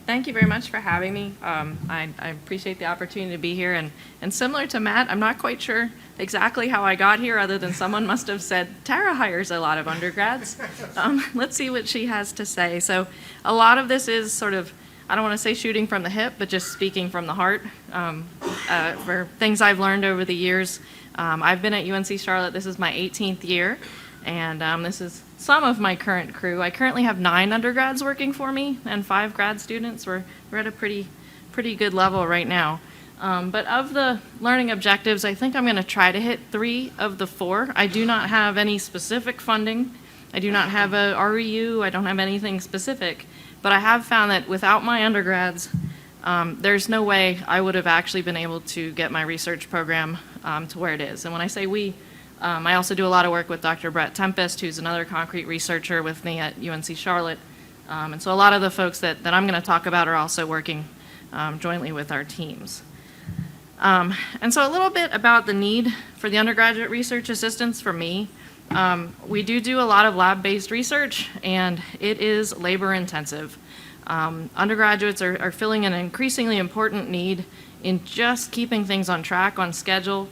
Thank you very much for having me. I appreciate the opportunity to be here. And similar to Matt, I'm not quite sure exactly how I got here, other than someone must have said, Tara hires a lot of undergrads. Let's see what she has to say. So a lot of this is sort of, I don't want to say shooting from the hip, but just speaking from the heart for things I've learned over the years. I've been at UNC Charlotte. This is my 18th year. And this is some of my current crew. I currently have 9 undergrads working for me and 5 grad students. We're at a pretty good level right now. But of the learning objectives, I think I'm going to try to hit 3 of the 4. I do not have any specific funding. I do not have a REU. I don't have anything specific. But I have found that without my undergrads, there's no way I would have actually been able to get my research program to where it is. And when I say we, I also do a lot of work with Dr. Brett Tempest, who's another concrete researcher with me at UNC Charlotte. And so a lot of the folks that I'm going to talk about are also working jointly with our teams. And so a little bit about the need for the undergraduate research assistants for me. We do a lot of lab-based research, and it is labor-intensive. Undergraduates are filling an increasingly important need in just keeping things on track, on schedule.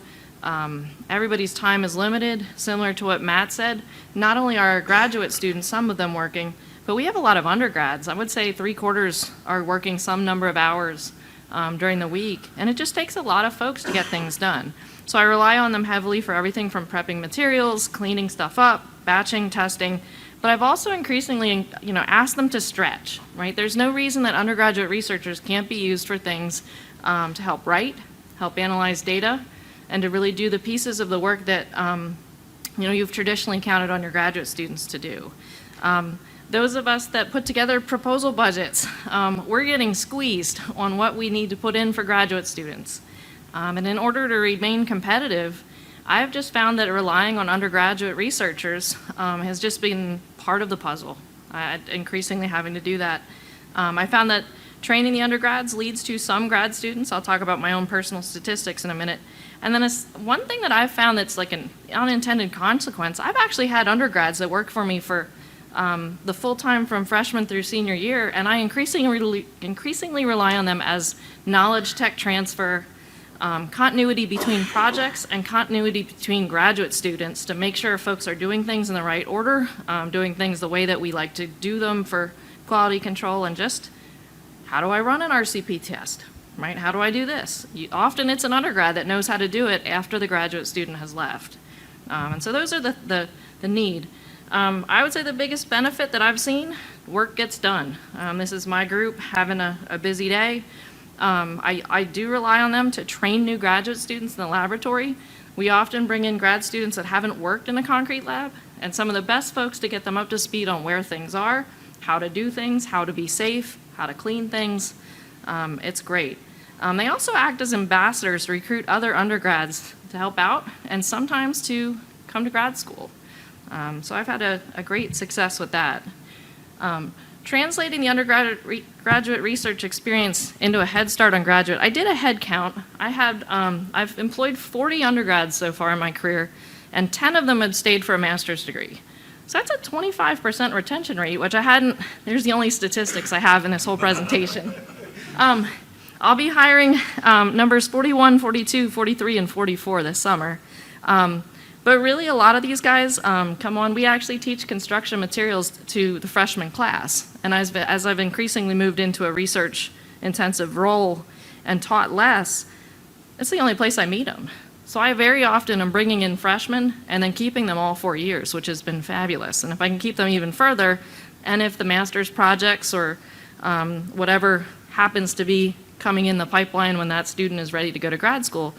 Everybody's time is limited, similar to what Matt said. Not only are our graduate students, some of them working, but we have a lot of undergrads. I would say 3/4 are working some number of hours during the week, and it just takes a lot of folks to get things done. So I rely on them heavily for everything from prepping materials, cleaning stuff up, batching, testing, but I've also increasingly, asked them to stretch, right? There's no reason that undergraduate researchers can't be used for things to help write, help analyze data, and to really do the pieces of the work that you've traditionally counted on your graduate students to do. Those of us that put together proposal budgets, we're getting squeezed on what we need to put in for graduate students. And in order to remain competitive, I've just found that relying on undergraduate researchers has just been part of the puzzle, increasingly having to do that. I found that training the undergrads leads to some grad students. I'll talk about my own personal statistics in a minute. And then one thing that I've found that's like an unintended consequence, I've actually had undergrads that work for me for the full time from freshman through senior year, and I increasingly rely on them as knowledge tech transfer, continuity between projects, and continuity between graduate students to make sure folks are doing things in the right order, doing things the way that we like to do them for quality control, and just how do I run an RCP test? Right? How do I do this? Often it's an undergrad that knows how to do it after the graduate student has left. And so those are the need. I would say the biggest benefit that I've seen, work gets done. This is my group having a busy day. I do rely on them to train new graduate students in the laboratory. We often bring in grad students that haven't worked in a concrete lab, and some of the best folks to get them up to speed on where things are, how to do things, how to be safe, how to clean things. It's great. They also act as ambassadors to recruit other undergrads to help out and sometimes to come to grad school. So I've had a great success with that. Translating the graduate research experience into a head start on graduate, I did a head count. I've employed 40 undergrads so far in my career, and 10 of them had stayed for a master's degree. So that's a 25% retention rate, which there's the only statistics I have in this whole presentation. I'll be hiring numbers 41, 42, 43, and 44 this summer. But really, a lot of these guys come on. We actually teach construction materials to the freshman class. And as I've increasingly moved into a research-intensive role and taught less, it's the only place I meet them. So I very often am bringing in freshmen and then keeping them all 4 years, which has been fabulous. And if I can keep them even further, and if the master's projects or whatever happens to be coming in the pipeline when that student is ready to go to grad school,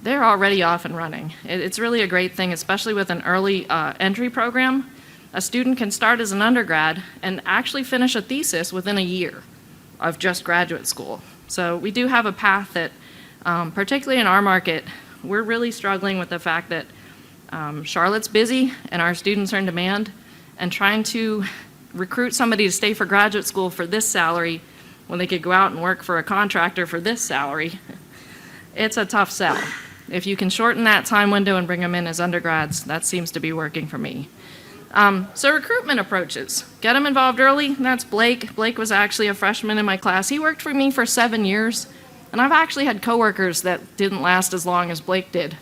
they're already off and running. It's really a great thing, especially with an early entry program. A student can start as an undergrad and actually finish a thesis within a year of just graduate school. So we do have a path that, particularly in our market, we're really struggling with the fact that Charlotte's busy and our students are in demand, and trying to recruit somebody to stay for graduate school for this salary when they could go out and work for a contractor for this salary, it's a tough sell. If you can shorten that time window and bring them in as undergrads, that seems to be working for me. So recruitment approaches. Get them involved early. That's Blake. Blake was actually a freshman in my class. He worked for me for 7 years, and I've actually had coworkers that didn't last as long as Blake did.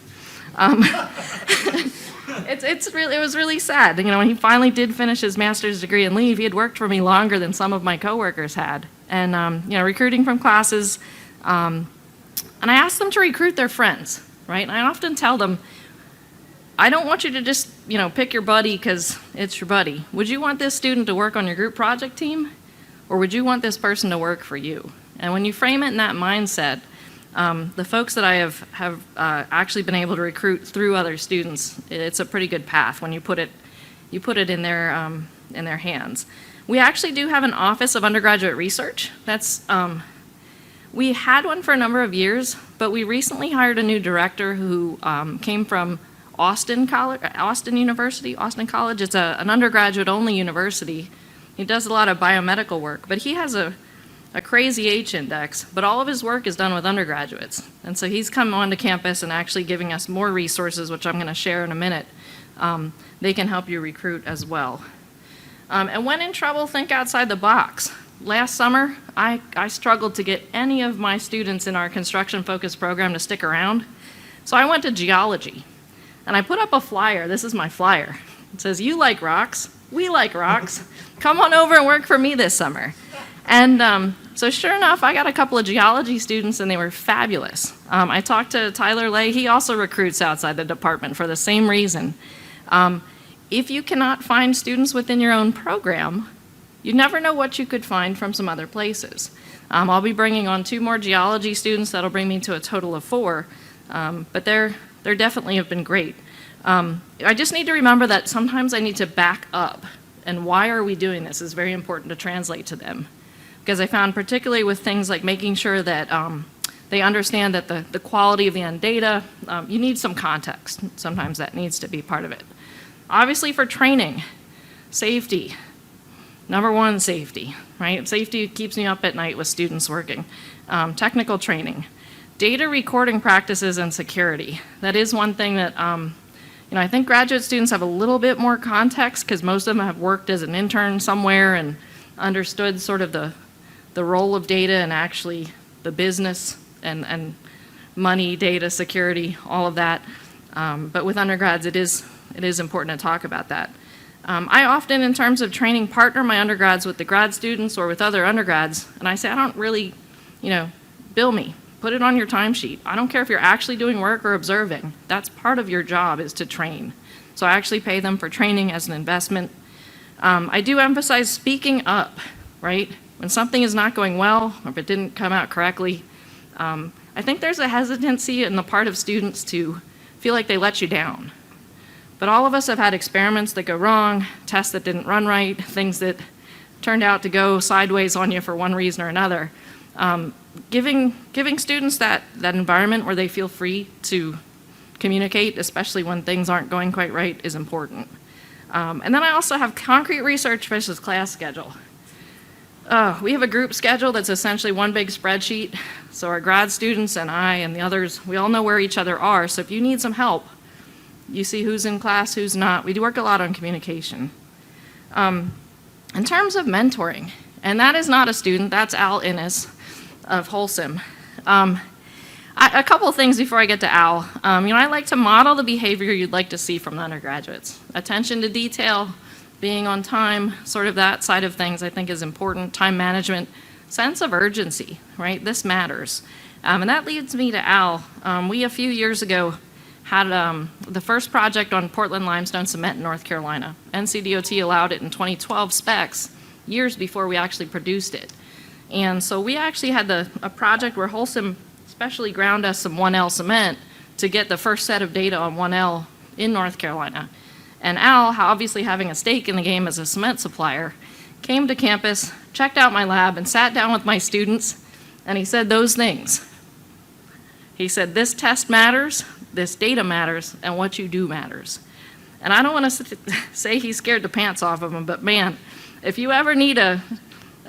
It was really sad. When he finally did finish his master's degree and leave, he had worked for me longer than some of my coworkers had. And recruiting from classes, and I asked them to recruit their friends, right? And I often tell them, I don't want you to just, pick your buddy because it's your buddy. Would you want this student to work on your group project team, or would you want this person to work for you? And when you frame it in that mindset, the folks that I have actually been able to recruit through other students, it's a pretty good path when you put it in their hands. We actually do have an Office of Undergraduate Research. We had one for a number of years, but we recently hired a new director who came from Austin College. It's an undergraduate-only university. He does a lot of biomedical work, but he has a crazy H index, but all of his work is done with undergraduates. And so he's come onto campus and actually giving us more resources, which I'm going to share in a minute. They can help you recruit as well. And when in trouble, think outside the box. Last summer, I struggled to get any of my students in our construction-focused program to stick around. So I went to geology, and I put up a flyer. This is my flyer. It says, "You like rocks, we like rocks. Come on over and work for me this summer." And so sure enough, I got a couple of geology students, and they were fabulous. I talked to Tyler Lay. He also recruits outside the department for the same reason. If you cannot find students within your own program, you never know what you could find from some other places. I'll be bringing on 2 more geology students. That'll bring me to a total of 4, but they're definitely have been great. I just need to remember that sometimes I need to back up, and why are we doing this is very important to translate to them. Because I found particularly with things like making sure that they understand that the quality of the end data, you need some context. Sometimes that needs to be part of it. Obviously for training, safety. Number 1, safety, right? Safety keeps me up at night with students working. Technical training. Data recording practices and security. That is one thing that I think graduate students have a little bit more context because most of them have worked as an intern somewhere and understood sort of the role of data and actually the business and money, data, security, all of that. But with undergrads, it is important to talk about that. I often, in terms of training, partner my undergrads with the grad students or with other undergrads, and I say, I don't really, bill me. Put it on your timesheet. I don't care if you're actually doing work or observing. That's part of your job is to train. So I actually pay them for training as an investment. I do emphasize speaking up, right? When something is not going well or if it didn't come out correctly, I think there's a hesitancy in the part of students to feel like they let you down. But all of us have had experiments that go wrong, tests that didn't run right, things that turned out to go sideways on you for one reason or another. Giving students that environment where they feel free to communicate, especially when things aren't going quite right, is important. And then I also have concrete research versus class schedule. We have a group schedule that's essentially one big spreadsheet. So our grad students and I and the others, we all know where each other are. So if you need some help, you see who's in class, who's not. We do work a lot on communication. In terms of mentoring, and that is not a student, that's Al Innes of Wholesome. A couple of things before I get to Al. I like to model the behavior you'd like to see from the undergraduates. Attention to detail, being on time, sort of that side of things I think is important. Time management, sense of urgency, right? This matters. And that leads me to Al. We, a few years ago, had the first project on Portland limestone cement in North Carolina. NCDOT allowed it in 2012 specs, years before we actually produced it. And so we actually had a project where Wholesome specially ground us some 1L cement to get the first set of data on 1L in North Carolina. And Al, obviously having a stake in the game as a cement supplier, came to campus, checked out my lab, and sat down with my students, and he said those things. He said, this test matters, this data matters, and what you do matters. And I don't want to say he scared the pants off of them, but man, if you ever need a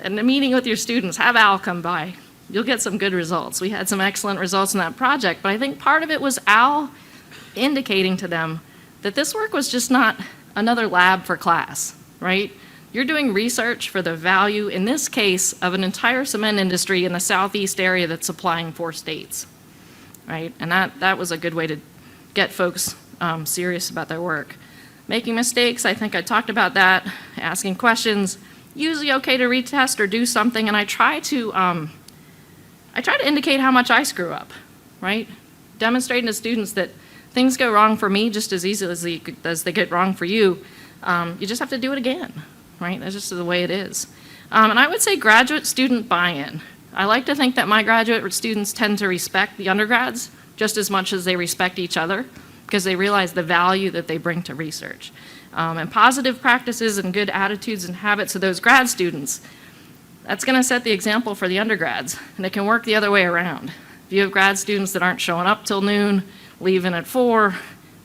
meeting with your students, have Al come by. You'll get some good results. We had some excellent results in that project, but I think part of it was Al indicating to them that this work was just not another lab for class, right? You're doing research for the value, in this case, of an entire cement industry in the southeast area that's supplying 4 states, right? And that was a good way to get folks serious about their work. Making mistakes, I think I talked about that. Asking questions, usually okay to retest or do something, and I try to indicate how much I screw up, right? Demonstrating to students that things go wrong for me just as easily as they get wrong for you. You just have to do it again, right? That's just the way it is. And I would say graduate student buy-in. I like to think that my graduate students tend to respect the undergrads just as much as they respect each other, because they realize the value that they bring to research. And positive practices and good attitudes and habits of those grad students, that's gonna set the example for the undergrads, and it can work the other way around. If you have grad students that aren't showing up till noon, leaving at 4,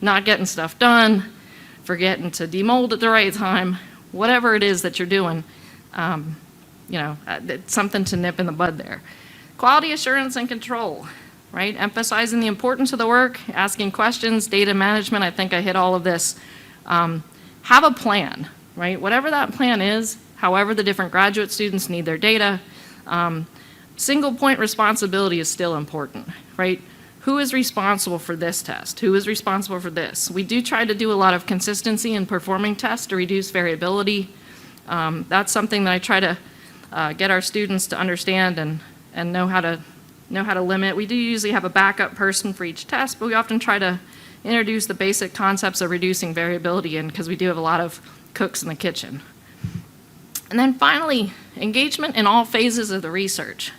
not getting stuff done, forgetting to demold at the right time, whatever it is that you're doing, it's something to nip in the bud there. Quality assurance and control. Right? Emphasizing the importance of the work, asking questions, data management, I think I hit all of this. Have a plan, right? Whatever that plan is, however the different graduate students need their data, single point responsibility is still important, right? Who is responsible for this test? Who is responsible for this? We do try to do a lot of consistency in performing tests to reduce variability. That's something that I try to get our students to understand and know how to limit. We do usually have a backup person for each test, but we often try to introduce the basic concepts of reducing variability in, because we do have a lot of cooks in the kitchen. And then finally, engagement in all phases of the research.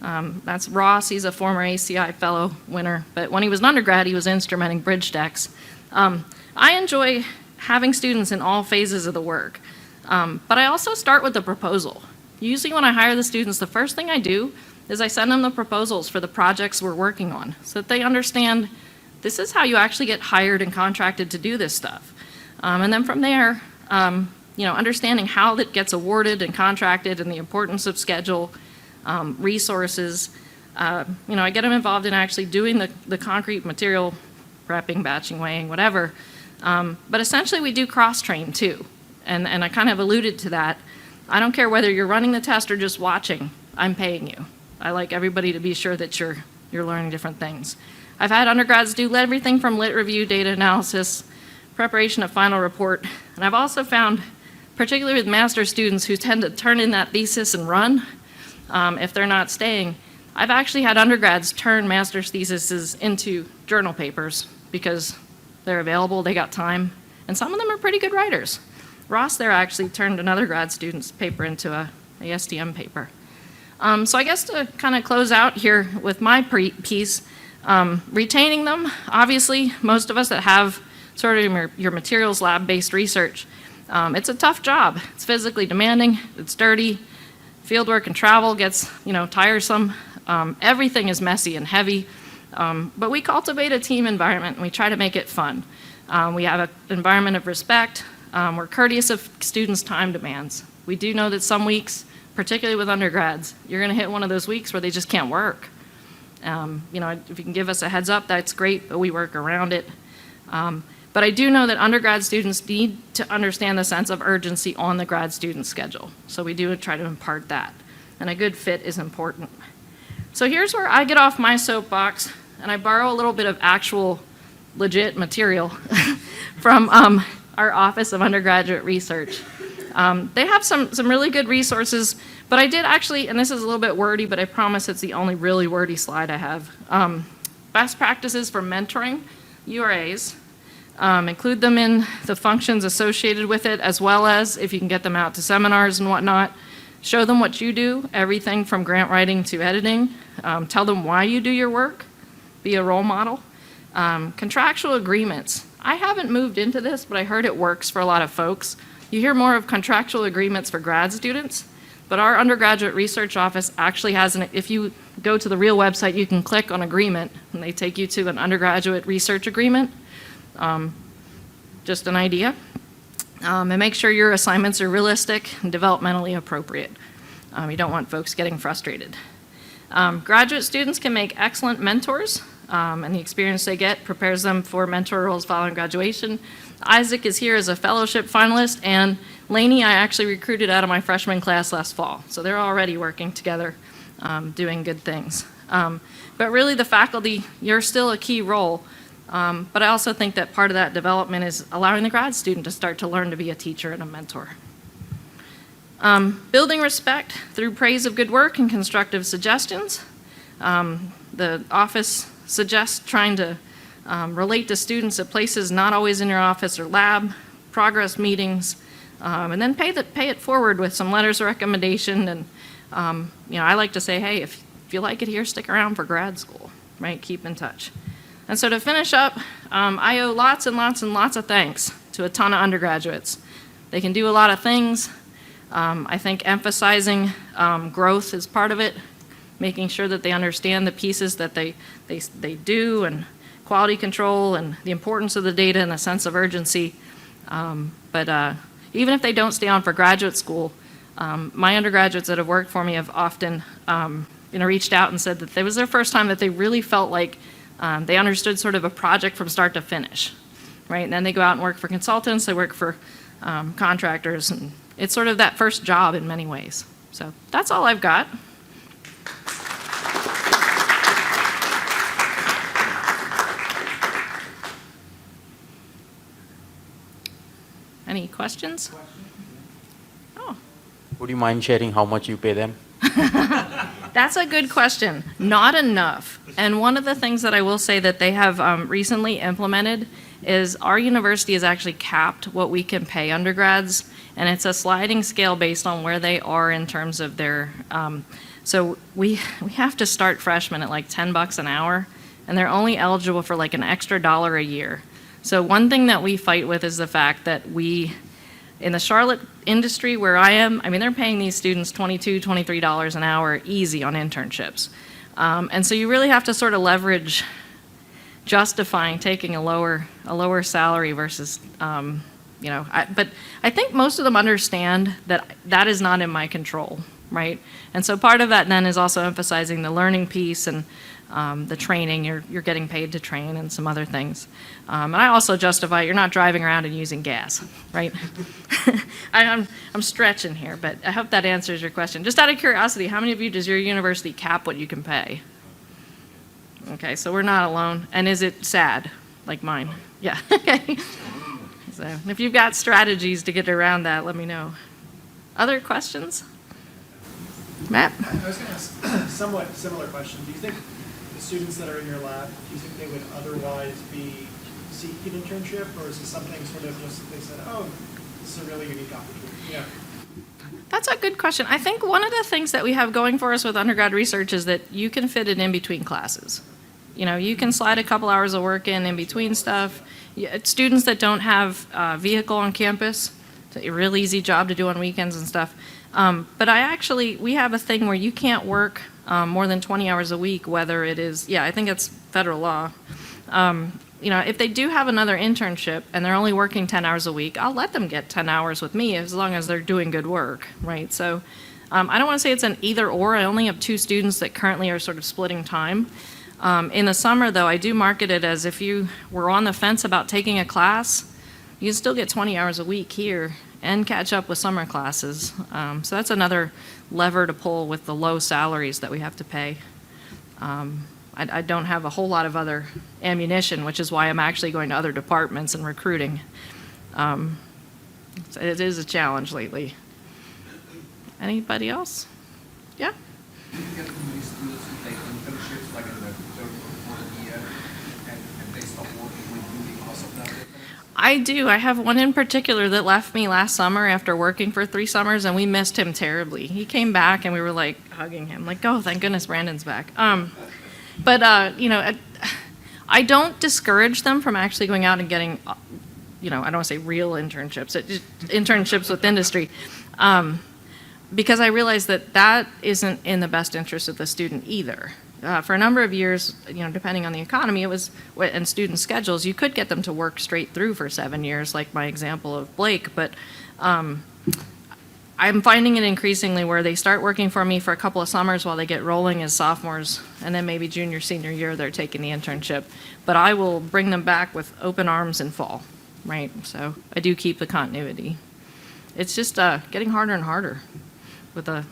That's Ross, he's a former ACI fellow winner, but when he was an undergrad, he was instrumenting bridge decks. I enjoy having students in all phases of the work, but I also start with the proposal. Usually when I hire the students, the first thing I do is I send them the proposals for the projects we're working on, so that they understand this is how you actually get hired and contracted to do this stuff. And then from there, understanding how that gets awarded and contracted and the importance of schedule, resources. I get them involved in actually doing the concrete material prepping, batching, weighing, whatever. But essentially we do cross-train too. And I kind of alluded to that. I don't care whether you're running the test or just watching, I'm paying you. I like everybody to be sure that you're learning different things. I've had undergrads do everything from lit review, data analysis, preparation of final report, and I've also found, particularly with master students who tend to turn in that thesis and run, if they're not staying, I've actually had undergrads turn master's theses into journal papers because they're available, they got time, and some of them are pretty good writers. Ross there actually turned another grad student's paper into a STM paper. So I guess to kind of close out here with my piece, retaining them, obviously most of us that have sort of your materials lab-based research, it's a tough job. It's physically demanding, it's dirty, fieldwork and travel gets tiresome, everything is messy and heavy, but we cultivate a team environment and we try to make it fun. We have an environment of respect, we're courteous of students' time demands. We do know that some weeks, particularly with undergrads, you're going to hit one of those weeks where they just can't work. If you can give us a heads up, that's great, but we work around it. But I do know that undergrad students need to understand the sense of urgency on the grad student schedule. So we do try to impart that. And a good fit is important. So here's where I get off my soapbox, and I borrow a little bit of actual legit material from our Office of Undergraduate Research. They have some really good resources, but I did actually, and this is a little bit wordy, but I promise it's the only really wordy slide I have. Best practices for mentoring URAs. Include them in the functions associated with it, as well as if you can get them out to seminars and whatnot. Show them what you do, everything from grant writing to editing. Tell them why you do your work. Be a role model. Contractual agreements. I haven't moved into this, but I heard it works for a lot of folks. You hear more of contractual agreements for grad students, but our undergraduate research office actually has if you go to the real website, you can click on agreement, and they take you to an undergraduate research agreement. Just an idea. And make sure your assignments are realistic and developmentally appropriate. You don't want folks getting frustrated. Graduate students can make excellent mentors. and the experience they get prepares them for mentor roles following graduation. Isaac is here as a fellowship finalist, and Lainey I actually recruited out of my freshman class last fall. So they're already working together, doing good things. But really the faculty, you're still a key role. But I also think that part of that development is allowing the grad student to start to learn to be a teacher and a mentor. Building respect through praise of good work and constructive suggestions. The office suggests trying to relate to students at places not always in your office or lab, progress meetings, and then pay it forward with some letters of recommendation. And I like to say, hey, if you like it here, stick around for grad school, right? Keep in touch. And so to finish up, I owe lots and lots and lots of thanks to a ton of undergraduates. They can do a lot of things. I think emphasizing growth is part of it, making sure that they understand the pieces that they do, and quality control and the importance of the data and a sense of urgency. But even if they don't stay on for graduate school, my undergraduates that have worked for me have often reached out and said that it was their first time that they really felt like they understood sort of a project from start to finish, right? And then they go out and work for consultants, they work for contractors, and it's sort of that first job in many ways. So that's all I've got. Any questions? Oh. Would you mind sharing how much you pay them? That's a good question. Not enough. And one of the things that I will say that they have recently implemented is our university has actually capped what we can pay undergrads, and it's a sliding scale based on where they are in terms of their, so we have to start freshmen at like $10 an hour, and they're only eligible for like an extra $1 a year. So one thing that we fight with is the fact that in the Charlotte industry where I am, I mean, they're paying these students $22, $23 an hour easy on internships. And so you really have to sort of leverage justifying taking a lower salary versus, but I think most of them understand that that is not in my control, right? And so part of that then is also emphasizing the learning piece and the training, you're getting paid to train and some other things. And I also justify you're not driving around and using gas, right? I'm stretching here, but I hope that answers your question. Just out of curiosity, how many of you does your university cap what you can pay? Okay, so we're not alone. And is it sad, like mine? Yeah, okay. So if you've got strategies to get around that, let me know. Other questions? Matt? I was going to ask a somewhat similar question. Do you think the students that are in your lab, do you think they would otherwise be seeking an internship, or is it something sort of just they said, oh, this is a really unique opportunity? Yeah. That's a good question. I think one of the things that we have going for us with undergrad research is that you can fit it in between classes. You can slide a couple hours of work in between stuff. Students that don't have a vehicle on campus, it's a real easy job to do on weekends and stuff. But we have a thing where you can't work more than 20 hours a week, whether it is, I think it's federal law. If they do have another internship and they're only working 10 hours a week, I'll let them get 10 hours with me as long as they're doing good work, right? So I don't want to say it's an either or. I only have 2 students that currently are sort of splitting time. In the summer, though, I do market it as if you were on the fence about taking a class, you can still get 20 hours a week here and catch up with summer classes. So that's another lever to pull with the low salaries that we have to pay. I don't have a whole lot of other ammunition, which is why I'm actually going to other departments and recruiting. So it is a challenge lately. Anybody else? Yeah? Do you get many students who take internships like in the third or fourth year and they stop working with you because of that difference? I do. I have one in particular that left me last summer after working for 3 summers, and we missed him terribly. He came back and we were like hugging him, like, oh, thank goodness Brandon's back. But I don't discourage them from actually going out and getting, I don't want to say real internships, internships with industry. Because I realize that isn't in the best interest of the student either. For a number of years, depending on the economy, and student schedules, you could get them to work straight through for 7 years, like my example of Blake. But I'm finding it increasingly where they start working for me for a couple of summers while they get rolling as sophomores, and then maybe junior, senior year, they're taking the internship. But I will bring them back with open arms in fall, right? So I do keep the continuity. It's just getting harder and harder.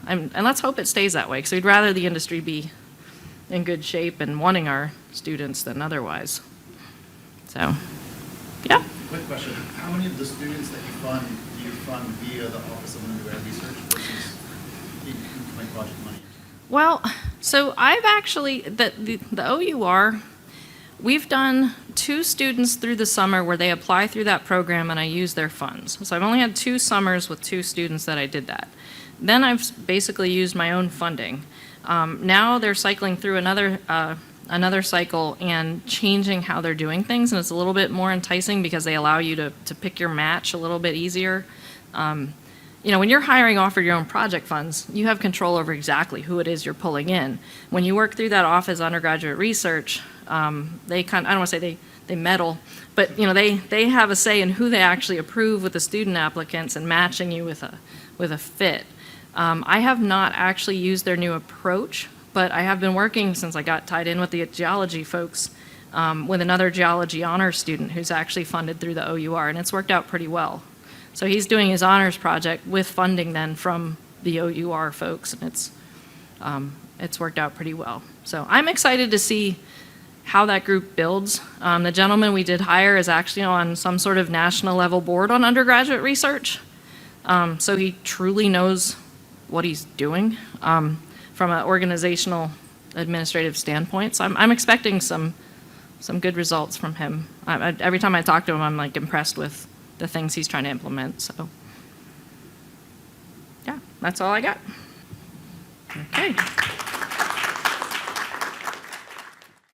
And let's hope it stays that way, because we'd rather the industry be in good shape and wanting our students than otherwise. So, yeah. Quick question. How many of the students that do you fund via the Office of Undergrad Research versus incoming project money? Well, so I've actually, the OUR, we've done 2 students through the summer where they apply through that program and I use their funds. So I've only had 2 summers with 2 students that I did that. Then I've basically used my own funding. Now they're cycling through another cycle and changing how they're doing things, and it's a little bit more enticing because they allow you to pick your match a little bit easier. You know, when you're hiring off of your own project funds, you have control over exactly who it is you're pulling in. When you work through that Office of Undergraduate Research, they kind of, I don't want to say they meddle, but you know, they have a say in who they actually approve with the student applicants and matching you with a fit. I have not actually used their new approach, but I have been working since I got tied in with the geology folks with another geology honors student who's actually funded through the OUR, and it's worked out pretty well. So he's doing his honors project with funding then from the OUR folks, and it's worked out pretty well. So I'm excited to see how that group builds. The gentleman we did hire is actually on some sort of national level board on undergraduate research, so he truly knows what he's doing from an organizational administrative standpoint. So I'm expecting some good results from him. Every time I talk to him, I'm like impressed with the things he's trying to implement. So yeah, that's all I got. Okay.